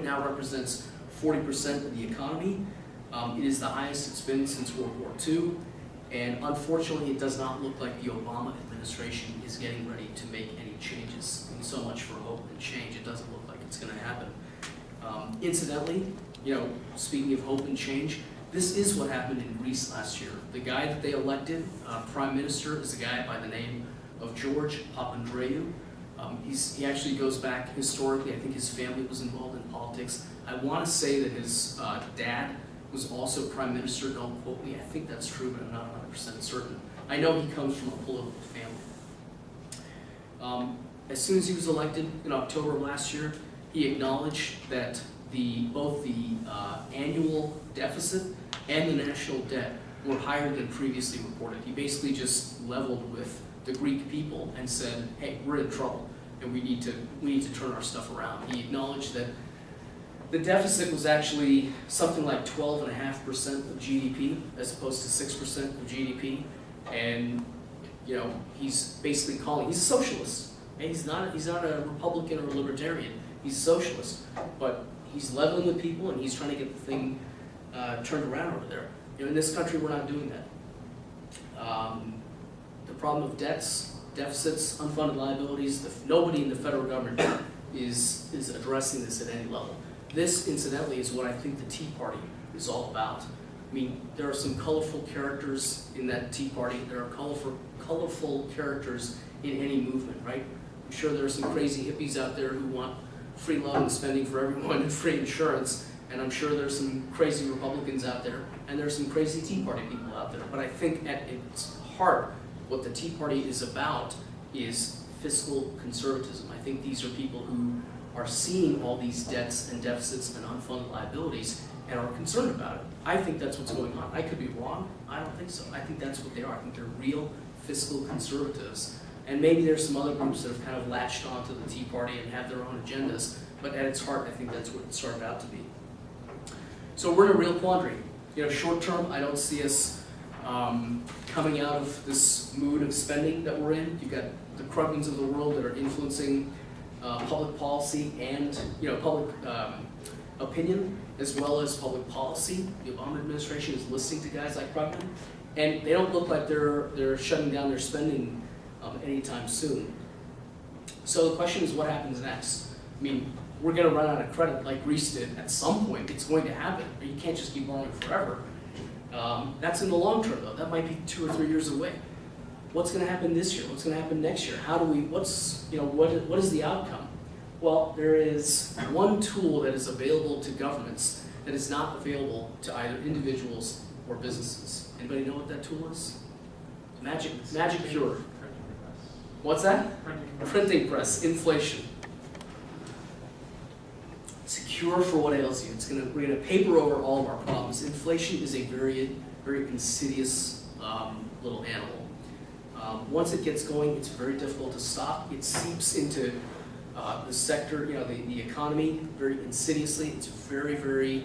now represents 40% of the economy. It is the highest it's been since World War II, and unfortunately it does not look like the Obama administration is getting ready to make any changes. And so much for hope and change. It doesn't look like it's going to happen. Incidentally, speaking of hope and change, this is what happened in Greece last year. The guy that they elected prime minister is a guy by the name of George Papandreou. He actually goes back historically. I think his family was involved in politics. I want to say that his dad was also prime minister. Don't quote me. I think that's true, but I'm not 100% certain. I know he comes from a political family. As soon as he was elected in October of last year, he acknowledged that both the annual deficit and the national debt were higher than previously reported. He basically just leveled with the Greek people and said, hey, we're in trouble and we need to turn our stuff around. He acknowledged that the deficit was actually something like 12.5% of GDP as opposed to 6% of GDP. And he's basically he's a socialist. And he's not a Republican or a Libertarian. He's a socialist. But he's leveling with people and he's trying to get the thing turned around over there. In this country, we're not doing that. The problem of debts, deficits, unfunded liabilities, nobody in the federal government is addressing this at any level. This, incidentally, is what I think the Tea Party is all about. I mean, there are some colorful characters in that Tea Party. There are colorful characters in any movement, right? I'm sure there are some crazy hippies out there who want free love and spending for everyone and free insurance. And I'm sure there's some crazy Republicans out there, and there's some crazy Tea Party people out there. But I think at its heart, what the Tea Party is about is fiscal conservatism. I think these are people who are seeing all these debts and deficits and unfunded liabilities and are concerned about it. I think that's what's going on. I could be wrong. I don't think so. I think that's what they are. I think they're real fiscal conservatives. And maybe there's some other groups that have kind of latched onto the Tea Party and have their own agendas, but at its heart, I think that's what it started out to be. So we're in a real quandary. Short term, I don't see us coming out of this mood of spending that we're in. You've got the Krugmans of the world that are influencing public policy and public opinion, as well as public policy. The Obama administration is listening to guys like Krugman, and they don't look like they're shutting down their spending anytime soon. So the question is, what happens next? I mean, we're going to run out of credit like Greece did at some point. It's going to happen. You can't just keep borrowing forever. That's in the long term, though. That might be 2 or 3 years away. What's going to happen this year? What's going to happen next year? What is the outcome? Well, there is one tool that is available to governments that is not available to either individuals or businesses. Anybody know what that tool is? Magic cure. What's that? Printing press. Inflation. It's a cure for what ails you. We're going to paper over all of our problems. Inflation is a very, very insidious little animal. Once it gets going, it's very difficult to stop. It seeps into the sector, the economy very insidiously. It's very, very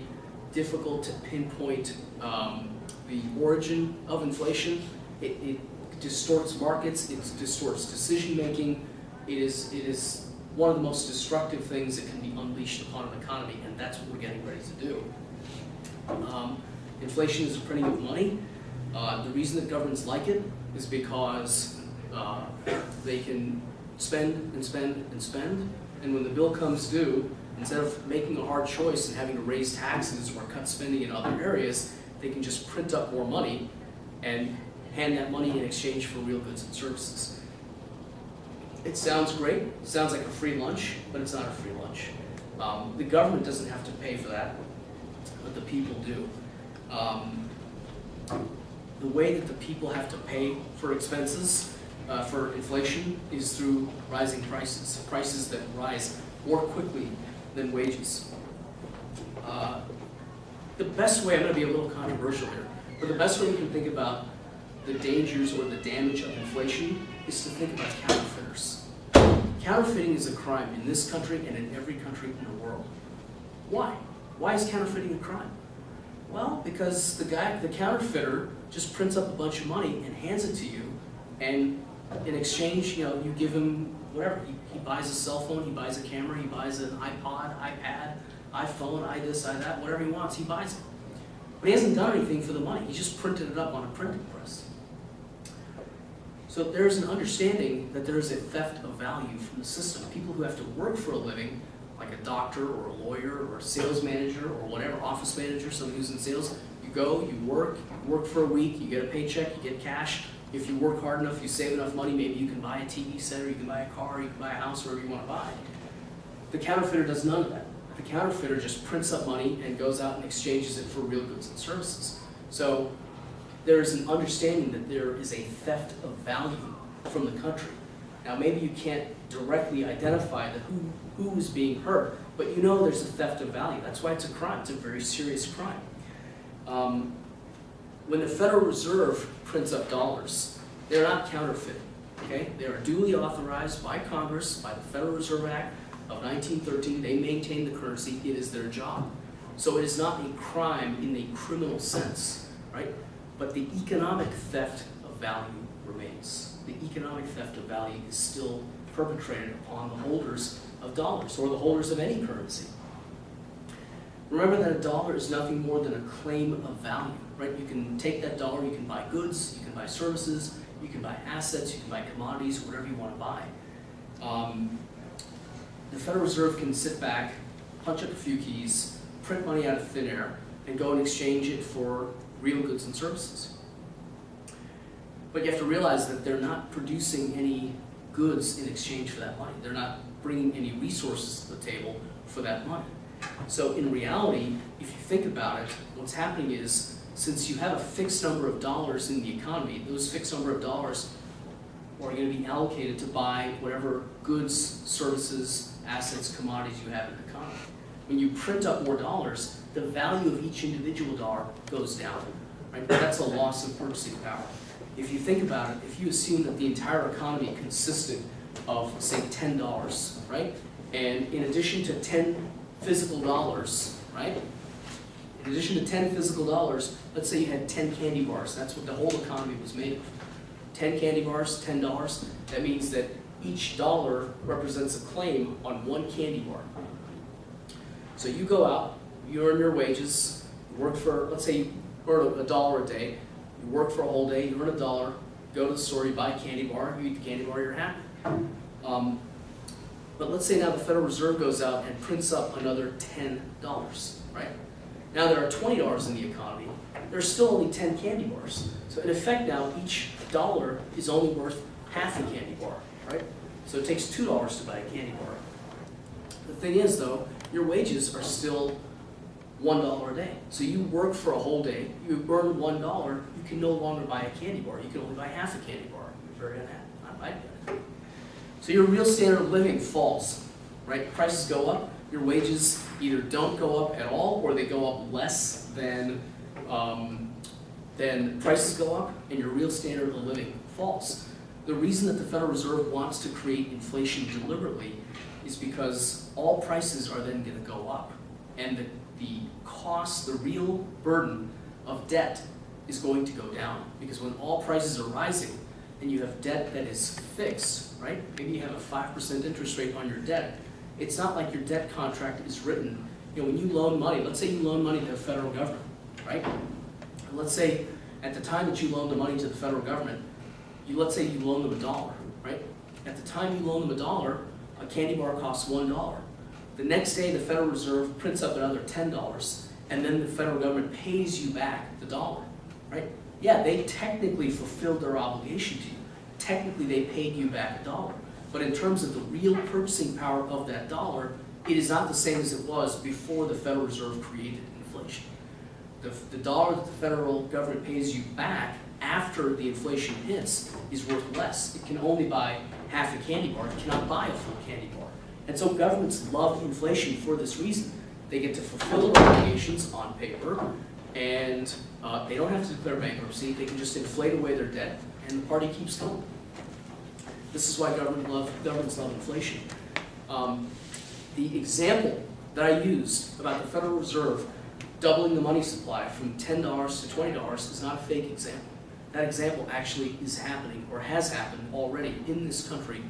difficult to pinpoint the origin of inflation. It distorts markets. It distorts decision making. It is one of the most destructive things that can be unleashed upon an economy, and that's what we're getting ready to do. Inflation is the printing of money. The reason that governments like it is because they can spend and spend and spend, and when the bill comes due, instead of making a hard choice and having to raise taxes or cut spending in other areas, they can just print up more money and hand that money in exchange for real goods and services. It sounds great. It sounds like a free lunch, but it's not a free lunch. The government doesn't have to pay for that, but the people do. The way that the people have to pay for expenses, for inflation, is through rising prices, prices that rise more quickly than wages. The best way, I'm going to be a little controversial here, but the best way you can think about the dangers or the damage of inflation is to think about counterfeiters. Counterfeiting is a crime in this country and in every country in the world. Why? Why is counterfeiting a crime? Well, because the counterfeiter just prints up a bunch of money and hands it to you, and in exchange, you give him whatever. He buys a cell phone, he buys a camera, he buys an iPod, iPad, iPhone, I this, I that, whatever he wants, he buys it. But he hasn't done anything for the money. He just printed it up on a printing press. So there's an understanding that there is a theft of value from the system. People who have to work for a living, like a doctor or a lawyer or a sales manager or whatever, office manager, somebody who's in sales, you go, you work for a week, you get a paycheck, you get cash. If you work hard enough, you save enough money, maybe you can buy a TV set, or you can buy a car, you can buy a house, whatever you want to buy. The counterfeiter does none of that. The counterfeiter just prints up money and goes out and exchanges it for real goods and services. So there is an understanding that there is a theft of value from the country. Now maybe you can't directly identify who is being hurt, but you know there's a theft of value. That's why it's a crime. It's a very serious crime. When the Federal Reserve prints up dollars, they're not counterfeit. Okay? They are duly authorized by Congress, by the Federal Reserve Act of 1913. They maintain the currency. It is their job. So it is not a crime in the criminal sense, right? But the economic theft of value remains. The economic theft of value is still perpetrated upon the holders of dollars or the holders of any currency. Remember that a dollar is nothing more than a claim of value, right? You can take that dollar, you can buy goods, you can buy services, you can buy assets, you can buy commodities, whatever you want to buy. The Federal Reserve can sit back, punch up a few keys, print money out of thin air, and go and exchange it for real goods and services. But you have to realize that they're not producing any goods in exchange for that money. They're not bringing any resources to the table for that money. So in reality, if you think about it, what's happening is, since you have a fixed number of dollars in the economy, those fixed number of dollars are going to be allocated to buy whatever goods, services, assets, commodities you have in the economy. When you print up more dollars, the value of each individual dollar goes down. Right? That's a loss of purchasing power. If you think about it, if you assume that the entire economy consisted of, say, $10, right? And in addition to 10 physical dollars, right? In addition to 10 physical dollars, let's say you had 10 candy bars. That's what the whole economy was made of. 10 candy bars, $10. That means that each dollar represents a claim on one candy bar. So you go out, you earn your wages, you work for, let's say you earn $1 a day, you work for a whole day, you earn $1, go to the store, you buy a candy bar, you eat the candy bar, you're happy. But let's say now the Federal Reserve goes out and prints up another $10, right? Now there are $20 in the economy. There's still only 10 candy bars. So in effect now, each dollar is only worth half a candy bar, right? So it takes $2 to buy a candy bar. The thing is though, your wages are still $1 a day. So you work for a whole day, you earn $1, you can no longer buy a candy bar. You can only buy half a candy bar. You're very unhappy. I get it. So your real standard of living falls, right? Prices go up, your wages either don't go up at all or they go up less than prices go up, and your real standard of living falls. The reason that the Federal Reserve wants to create inflation deliberately is because all prices are then going to go up, and the cost, the real burden of debt is going to go down, because when all prices are rising and you have debt that is fixed, right? Maybe you have a 5% interest rate on your debt. It's not like your debt contract is written. You know, when you loan money, let's say you loan money to the federal government, right? And let's say at the time that you loan the money to the federal government, let's say you loan them $1, right? At the time you loan them $1, a candy bar costs $1. The next day the Federal Reserve prints up another $10, and then the federal government pays you back the dollar, right? Yeah, they technically fulfilled their obligation to you. Technically they paid you back $1. But in terms of the real purchasing power of that dollar, it is not the same as it was before the Federal Reserve created inflation. The dollar that the federal government pays you back after the inflation hits is worth less. It can only buy half a candy bar. It cannot buy a full candy bar. And so governments love inflation for this reason. They get to fulfill their obligations on paper, and they don't have to declare bankruptcy. They can just inflate away their debt, and the party keeps going. This is why governments love inflation. The example that I used about the Federal Reserve doubling the money supply from $10 to $20 is not a fake example. That example actually is happening or has happened already in this country